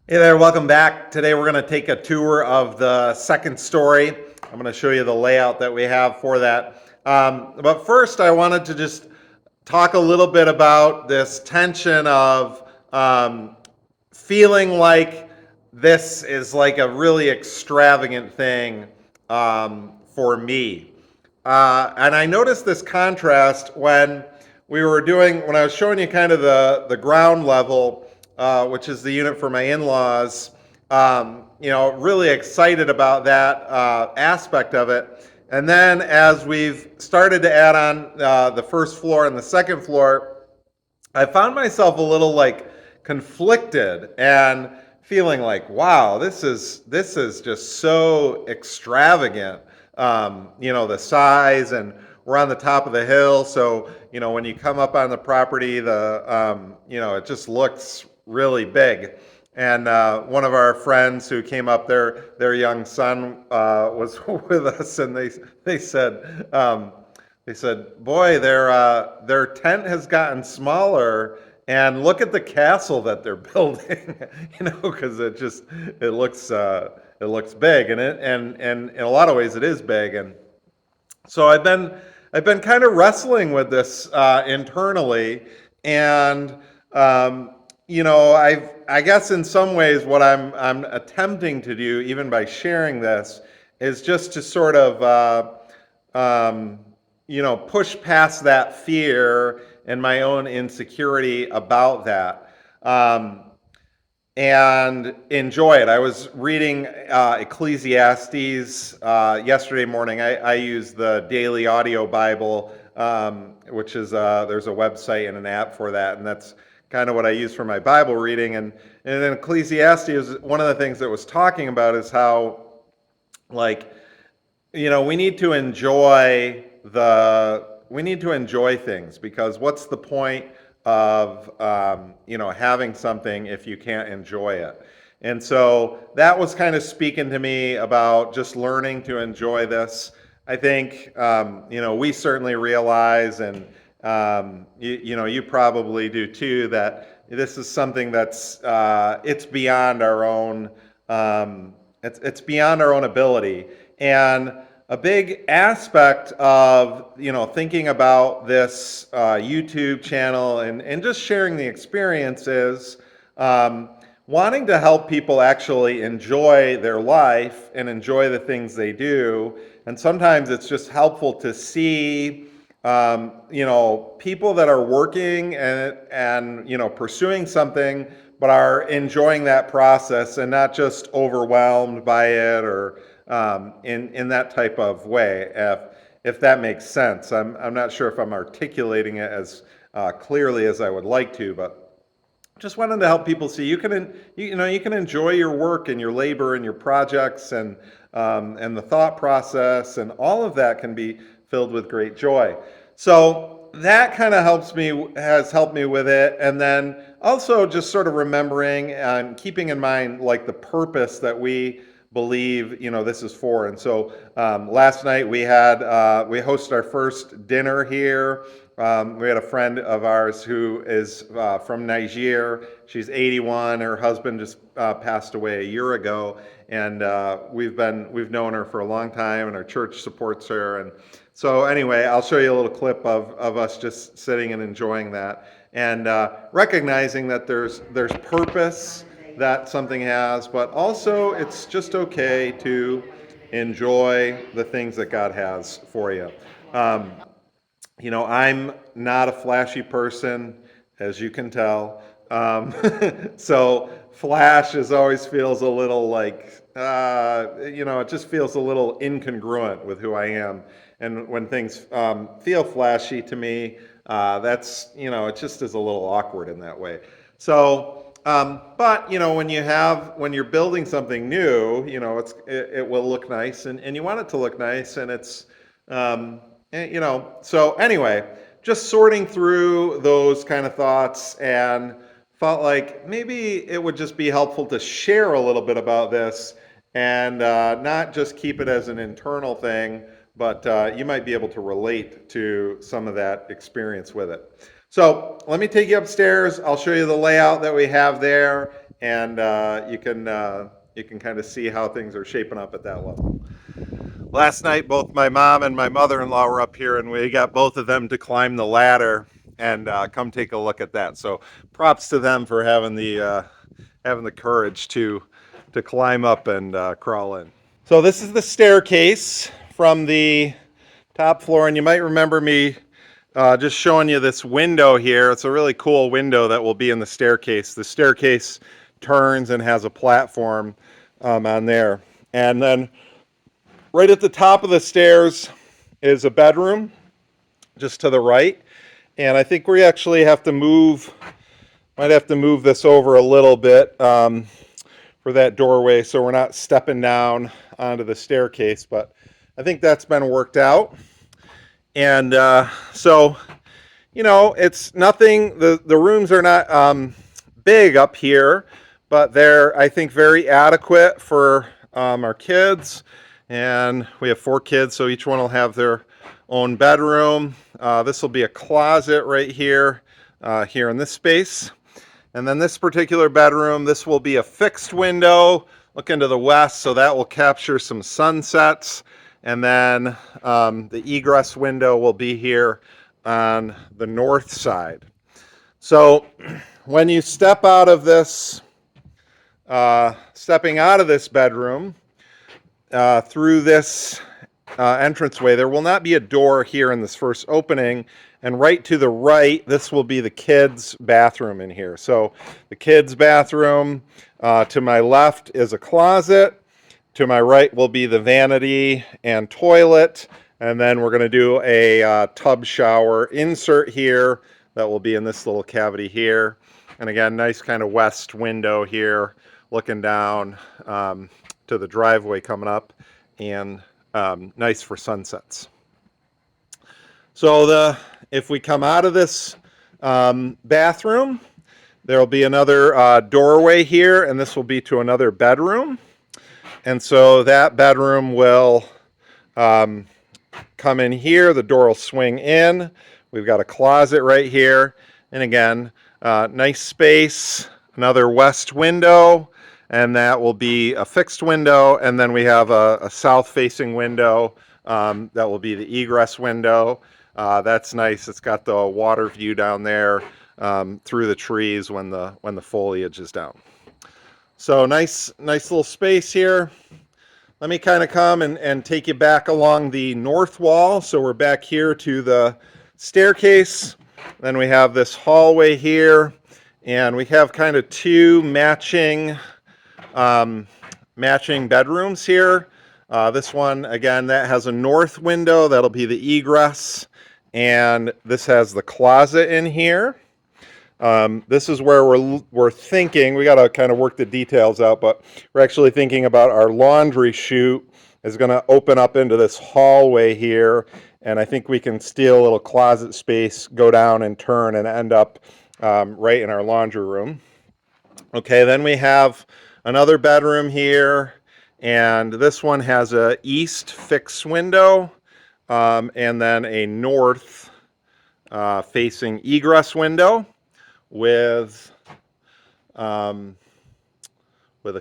Hey there, welcome back. Today we're going to take a tour of the second story. I'm going to show you the layout that we have for that. But first, I wanted to just talk a little bit about this tension of feeling like this is like a really extravagant thing for me. And I noticed this contrast when when I was showing you kind of the ground level, which is the unit for my in-laws. Really excited about that aspect of it. And then as we've started to add on the first floor and the second floor, I found myself a little like conflicted and feeling like, wow, this is just so extravagant. The size, and we're on the top of the hill, so when you come up on the property, it just looks really big. And one of our friends who came up, their young son was with us, and they said, boy, their tent has gotten smaller, and look at the castle that they're building, because it looks big, and in a lot of ways it is big. And so I've been kind of wrestling with this internally, and I guess in some ways what I'm attempting to do, even by sharing this, is just to sort of push past that fear and my own insecurity about that, and enjoy it. I was reading Ecclesiastes yesterday morning. I use the Daily Audio Bible, which is there's a website and an app for that, and that's kind of what I use for my Bible reading. And in Ecclesiastes, one of the things that was talking about is how, we need to enjoy things, because what's the point of having something if you can't enjoy it? And so that was kind of speaking to me about just learning to enjoy this. I think we certainly realize, and you probably do too, that this is something that's it's beyond our own it's beyond our own ability. And a big aspect of thinking about this YouTube channel and just sharing the experiences, wanting to help people actually enjoy their life and enjoy the things they do. And sometimes it's just helpful to see people that are working and pursuing something, but are enjoying that process and not just overwhelmed by it, or in that type of way, if that makes sense. I'm not sure if I'm articulating it as clearly as I would like to, but just wanted to help people see you can enjoy your work and your labor and your projects, and the thought process, and all of that can be filled with great joy. So that kind of has helped me with it. And then also just sort of remembering and keeping in mind like the purpose that we believe this is for. And so last night we hosted our first dinner here. We had a friend of ours who is from Niger. She's 81. Her husband just passed away a year ago, and we've known her for a long time, and our church supports her. And so anyway, I'll show you a little clip of us just sitting and enjoying that, and recognizing that there's purpose that something has, but also it's just okay to enjoy the things that God has for you. I'm not a flashy person, as you can tell. So flash always feels a little like, it just feels a little incongruent with who I am. And when things feel flashy to me, it just is a little awkward in that way. So, but when you're building something new, it will look nice, and you want it to look nice, and it's, so anyway, just sorting through those kind of thoughts, and felt like maybe it would just be helpful to share a little bit about this, and not just keep it as an internal thing, but you might be able to relate to some of that experience with it. So let me take you upstairs. I'll show you the layout that we have there, and you can kind of see how things are shaping up at that level. Last night, both my mom and my mother-in-law were up here, and we got both of them to climb the ladder and come take a look at that. So props to them for having the courage to climb up and crawl in. So this is the staircase from the top floor, and you might remember me just showing you this window here. It's a really cool window that will be in the staircase. The staircase turns and has a platform on there. And then right at the top of the stairs is a bedroom, just to the right. And I think we actually might have to move this over a little bit for that doorway so we're not stepping down onto the staircase. But I think that's been worked out. And so, it's nothing, the rooms are not big up here, but they're, I think, very adequate for our kids. And we have 4 kids, so each one will have their own bedroom. This will be a closet right here, here in this space. And then this particular bedroom, this will be a fixed window, look into the west, so that will capture some sunsets. And then the egress window will be here on the north side. So when you step out of this, stepping out of this bedroom, through this entranceway, there will not be a door here in this first opening, and right to the right, this will be the kids' bathroom in here. So the kids' bathroom, to my left is a closet, to my right will be the vanity and toilet, and then we're going to do a tub shower insert here that will be in this little cavity here. And again, nice kind of west window here, looking down to the driveway coming up, and nice for sunsets. So if we come out of this bathroom, there will be another doorway here, and this will be to another bedroom. And so that bedroom will come in here, the door will swing in. We've got a closet right here, and again, nice space, another west window, and that will be a fixed window, and then we have a south-facing window that will be the egress window. That's nice. It's got the water view down there through the trees when the foliage is down. So nice little space here. Let me kind of come and take you back along the north wall. So we're back here to the staircase. Then we have this hallway here, and we have kind of 2 matching bedrooms here. This one, again, that has a north window. That'll be the egress. And this has the closet in here. This is where we're thinking, we got to kind of work the details out, but we're actually thinking about our laundry chute is going to open up into this hallway here, and I think we can steal a little closet space, go down and turn, and end up right in our laundry room. Okay, then we have another bedroom here, and this one has a east fixed window, and then a north facing egress window with a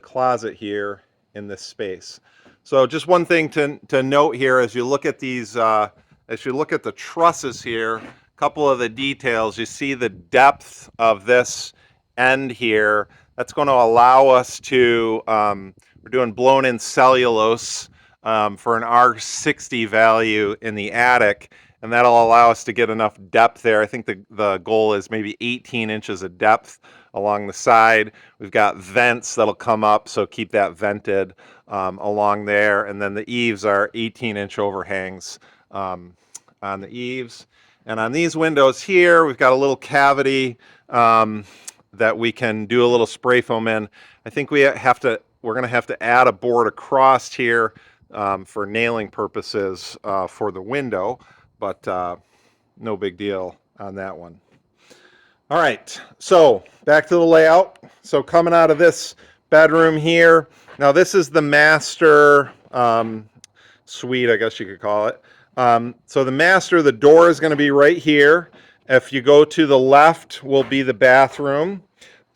closet here in this space. So just one thing to note here as you look at these, as you look at the trusses here, a couple of the details, you see the depth of this end here. That's going to allow us to, we're doing blown in cellulose for an R60 value in the attic, and that'll allow us to get enough depth there. I think the goal is maybe 18 inches of depth along the side. We've got vents that'll come up, so keep that vented along there. And then the eaves are 18-inch overhangs on the eaves. And on these windows here, we've got a little cavity that we can do a little spray foam in. I think we're going to have to add a board across here for nailing purposes for the window, but no big deal on that one. All right, so back to the layout. So coming out of this bedroom here, now this is the master suite, I guess you could call it. So the master, the door is going to be right here. If you go to the left will be the bathroom.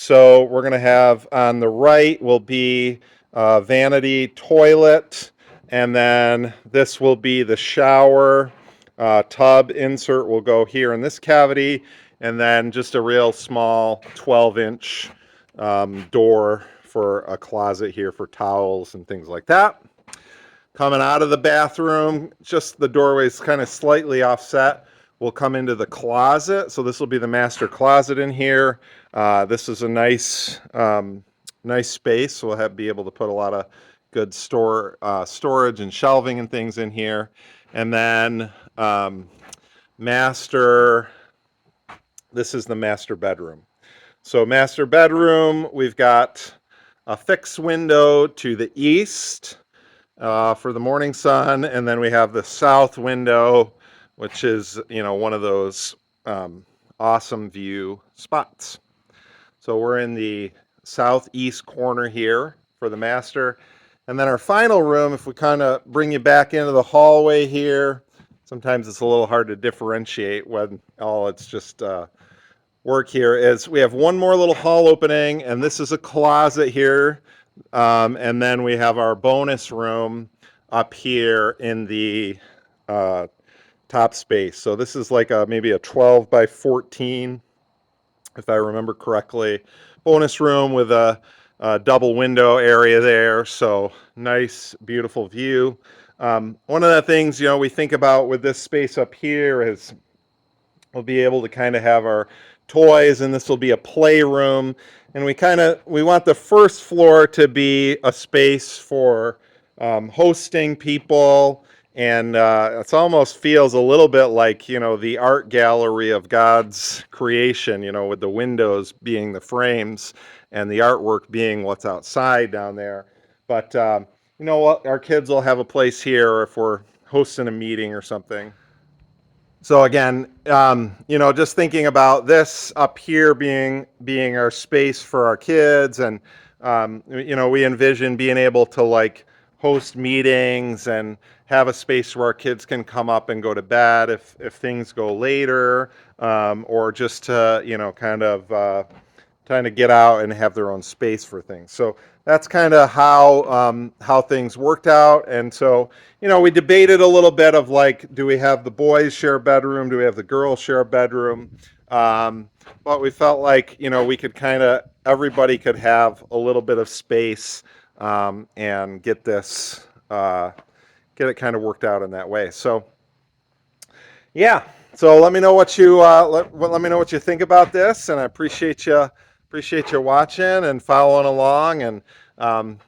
So we're going to have on the right will be a vanity toilet, and then this will be the shower. Tub insert will go here in this cavity, and then just a real small 12-inch door for a closet here for towels and things like that. Coming out of the bathroom, just the doorway is kind of slightly offset. We'll come into the closet. So this will be the master closet in here. This is a nice, nice space. So we'll be able to put a lot of good storage and shelving and things in here. And then master, this is the master bedroom. So master bedroom, we've got a fixed window to the east for the morning sun, and then we have the south window, which is, you know, one of those awesome view spots. So we're in the southeast corner here for the master. And then our final room, if we kind of bring you back into the hallway here, sometimes it's a little hard to differentiate when it's just work here, is we have one more little hall opening, and this is a closet here. And then we have our bonus room up here in the top space. So this is like maybe a 12 by 14, if I remember correctly. Bonus room with a double window area there. So nice, beautiful view. One of the things, you know, we think about with this space up here is we'll be able to kind of have our toys, and this will be a playroom. And we want the first floor to be a space for hosting people, and it almost feels a little bit like, you know, the art gallery of God's creation, you know, with the windows being the frames and the artwork being what's outside down there. But you know what, our kids will have a place here if we're hosting a meeting or something. So again, you know, just thinking about this up here being our space for our kids, and you know, we envision being able to like host meetings and have a space where our kids can come up and go to bed if things go later, or just to, you know, kind of get out and have their own space for things. So that's kind of how things worked out. And so, you know, we debated a little bit of like, do we have the boys share a bedroom? Do we have the girls share a bedroom? But we felt like, you know, we could everybody could have a little bit of space and get it kind of worked out in that way. So, yeah. So let me know what you let me know what you think about this, and I appreciate you watching and following along, and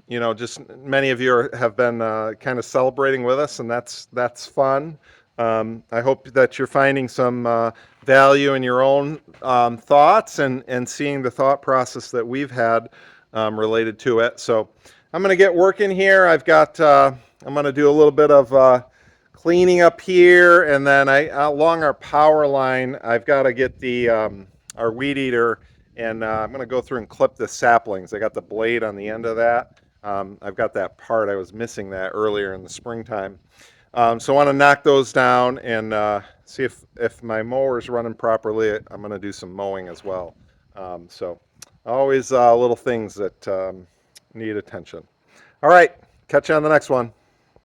you know, just many of you have been kind of celebrating with us, and that's fun. I hope that you're finding some value in your own thoughts and seeing the thought process that we've had related to it. So I'm going to get working here. I'm going to do a little bit of cleaning up here, and then along our power line, I've got to get our weed eater, and I'm going to go through and clip the saplings. I got the blade on the end of that. I've got that part. I was missing that earlier in the springtime. So I want to knock those down and see if my mower's running properly. I'm going to do some mowing as well. So always little things that need attention. All right, catch you on the next one.